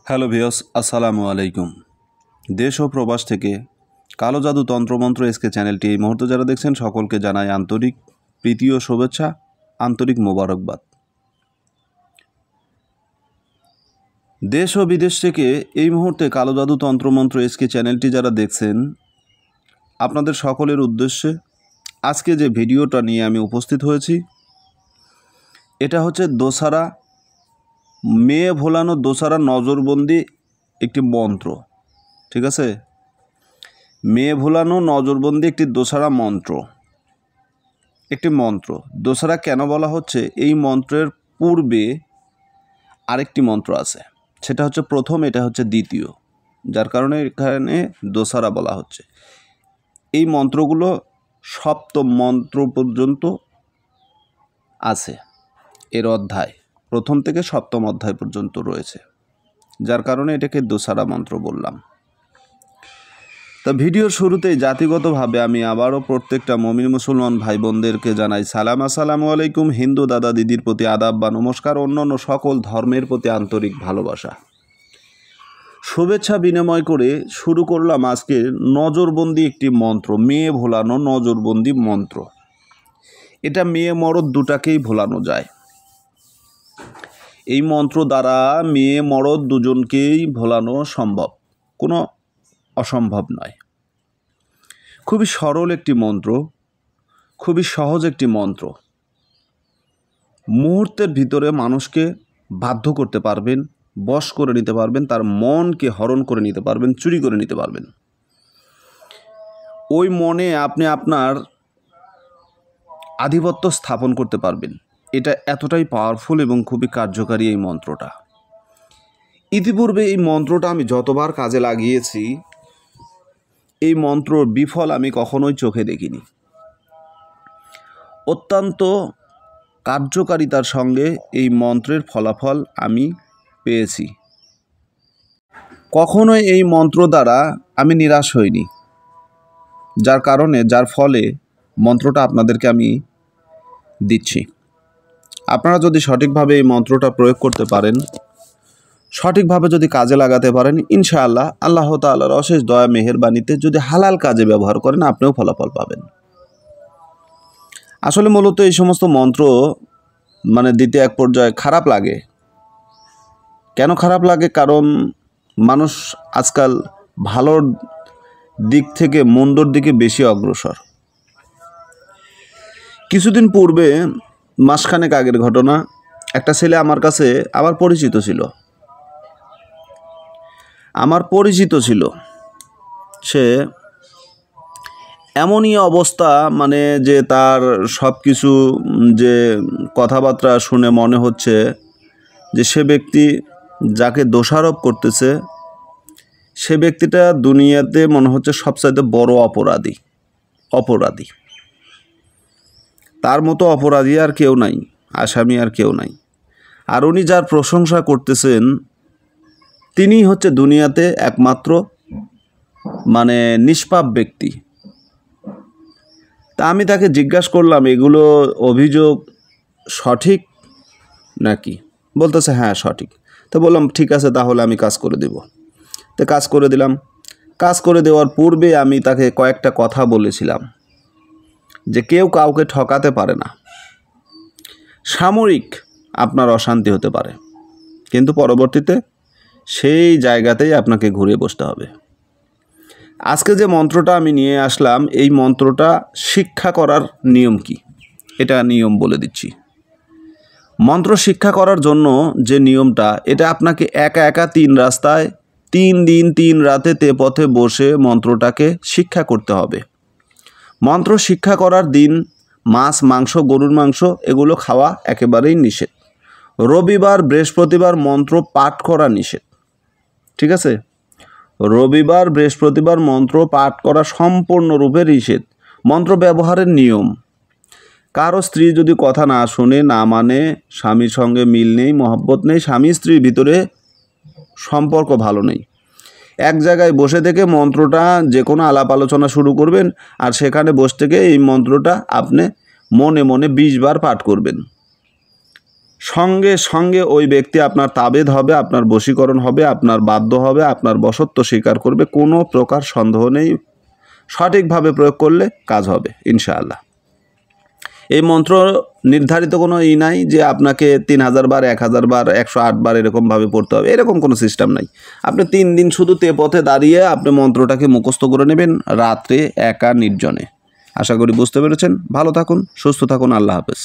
Hello viewers, আসসালামু আলাইকুম। দেশ ও প্রবাস থেকে কালো জাদু তন্ত্রমন্ত্র এসকে চ্যানেলটি এই মুহূর্তে যারা দেখছেন সকলকে জানাই আন্তরিক প্রীতি ও শুভেচ্ছা, আন্তরিক মোবারকবাদ। দেশ ও বিদেশ থেকে এই মুহূর্তে কালো জাদু তন্ত্রমন্ত্র এসকে চ্যানেলটি যারা দেখছেন আপনাদের সকলের উদ্দেশ্যে আজকে যে ভিডিওটা নিয়ে আমি উপস্থিত হয়েছি এটা হচ্ছে দোসারা মেয়ে ভোলানো দোসারা নজরবন্দি একটি মন্ত্র। ঠিক আছে, মেয়ে ভোলানো নজরবন্দি একটি দোসারা একটি মন্ত্র। দোসারা কেন বলা হচ্ছে, এই মন্ত্রের পূর্বে আরেকটি মন্ত্র আছে, সেটা হচ্ছে প্রথম, এটা হচ্ছে দ্বিতীয়, যার কারণে এখানে দোসারা বলা হচ্ছে। এই মন্ত্রগুলো সপ্তম মন্ত্র পর্যন্ত আছে, এর অধ্যায় প্রথম থেকে সপ্তম অধ্যায় পর্যন্ত রয়েছে, যার কারণে এটাকে দোসারা মন্ত্র বললাম। তা ভিডিওর শুরুতেই জাতিগতভাবে আমি আবারও প্রত্যেকটা মুমিন মুসলমান ভাই বোনদেরকে জানাই সালাম, আসসালামু আলাইকুম। হিন্দু দাদা দিদির প্রতি আদাব বা নমস্কার, অন্যান্য সকল ধর্মের প্রতি আন্তরিক ভালোবাসা, শুভেচ্ছা বিনিময় করে শুরু করলাম আজকে নজরবন্দি একটি মন্ত্র, মেয়ে ভোলানো নজরবন্দি মন্ত্র। এটা মেয়ে মরদ দুটাকেই ভোলানো যায়। এই মন্ত্র দ্বারা মেয়ে মরদ দুজনকেই ভোলানো সম্ভব, কোনো অসম্ভব নয়। খুবই সরল একটি মন্ত্র, খুবই সহজ একটি মন্ত্র। মুহূর্তের ভিতরে মানুষকে বাধ্য করতে পারবেন, বশ করে নিতে পারবেন, তার মনকে হরণ করে নিতে পারবেন, চুরি করে নিতে পারবেন। ওই মনে আপনি আপনার আধিপত্য স্থাপন করতে পারবেন। এটা এতটাই পাওয়ারফুল এবং খুবই কার্যকারী এই মন্ত্রটা। ইতিপূর্বে এই মন্ত্রটা আমি যতবার কাজে লাগিয়েছি, এই মন্ত্রর বিফল আমি কখনোই চোখে দেখিনি। অত্যন্ত কার্যকারিতার সঙ্গে এই মন্ত্রের ফলাফল আমি পেয়েছি। কখনোই এই মন্ত্র দ্বারা আমি নিরাশ হইনি, যার ফলে মন্ত্রটা আপনাদেরকে আমি দিচ্ছি। আপনারা যদি সঠিকভাবে এই মন্ত্রটা প্রয়োগ করতে পারেন, সঠিকভাবে যদি কাজে লাগাতে পারেন, ইনশাআল্লাহ আল্লাহ তাআলার অশেষ দয়া মেহেরবানিতে যদি হালাল কাজে ব্যবহার করেন, আপনিও ফলাফল পাবেন। আসলে মূলত এই সমস্ত মন্ত্র দিতে এক পর্যায়ে খারাপ লাগে। কেন খারাপ লাগে? কারণ মানুষ আজকাল ভালোর দিক থেকে মন্দর দিকে বেশি অগ্রসর। কিছুদিন পূর্বে, মাসখানেক আগের ঘটনা, একটা ছেলে আমার কাছে আমার পরিচিত ছিল। সে এমনই অবস্থা, যে তার সব কিছু, যে কথাবার্তা শুনে মনে হচ্ছে যে সে ব্যক্তি যাকে দোষারোপ করতেছে, সে ব্যক্তিটা দুনিয়াতে মনে হচ্ছে সবচাইতে বড় অপরাধী। তার মতো অপরাধী আর কেউ নাই, আসামি আর কেউ নাই। আর উনি যার প্রশংসা করতেছেন, তিনিই হচ্ছে দুনিয়াতে একমাত্র নিষ্পাপ ব্যক্তি। তা আমি তাকে জিজ্ঞাসা করলাম, এগুলো অভিযোগ সঠিক নাকি? বলতেছে হ্যাঁ সঠিক। তো বললাম ঠিক আছে, তাহলে আমি কাজ করে দেব। তো কাজ করে দিলাম। কাজ করে দেওয়ার পূর্বে আমি তাকে কয়েকটা কথা বলেছিলাম যে কেউ কাউকে ঠকাতে পারে না। সাময়িক আপনার অশান্তি হতে পারে, কিন্তু পরবর্তীতে সেই জায়গাতেই আপনাকে ঘুরে বসতে হবে। আজকে যে মন্ত্রটা আমি নিয়ে আসলাম, এই মন্ত্রটা শিক্ষা করার নিয়ম কি, এটা নিয়ম বলে দিচ্ছি। মন্ত্র শিক্ষা করার জন্য যে নিয়মটা, এটা আপনাকে একা 3 রাস্তায় 3 দিন 3 রাতে পথে বসে মন্ত্রটাকে শিক্ষা করতে হবে। মন্ত্র শিক্ষা করার দিন মাছ, মাংস, গরুর মাংস এগুলো খাওয়া একেবারেই নিষেধ। রবিবার, বৃহস্পতিবার মন্ত্র পাঠ করা নিষেধ। ঠিক আছে, রবিবার, বৃহস্পতিবার মন্ত্র পাঠ করা সম্পূর্ণরূপে নিষেধ। মন্ত্র ব্যবহারের নিয়ম: কারো স্ত্রী যদি কথা না শুনে, না মানে, স্বামীর সঙ্গে মিল নেই, মহব্বত নেই, স্বামী স্ত্রীর ভিতরে সম্পর্ক ভালো নেই, এক জায়গায় বসে থেকে মন্ত্রটা যে কোনো আলাপ আলোচনা শুরু করবেন, আর সেখানে বসে থেকে এই মন্ত্রটা আপনি মনে মনে 20 বার পাঠ করবেন। সঙ্গে সঙ্গে ওই ব্যক্তি আপনার তাবেদ হবে, আপনার বশীকরণ হবে, আপনার বাধ্য হবে, আপনার বশত্ব স্বীকার করবে। কোনো প্রকার সন্দেহ নেই, সঠিকভাবে প্রয়োগ করলে কাজ হবে ইনশাআল্লাহ। এই মন্ত্র নির্ধারিত কোনো নাই যে আপনাকে 3000 বার, 1000 বার, 108 বার এরকমভাবে পড়তে হবে, এরকম কোনো সিস্টেম নাই। আপনি 3 দিন শুধু পথে দাঁড়িয়ে আপনি মন্ত্রটাকে মুখস্থ করে নেবেন রাত্রে একা নির্জনে। আশা করি বুঝতে পেরেছেন। ভালো থাকুন, সুস্থ থাকুন, আল্লাহ হাফেজ।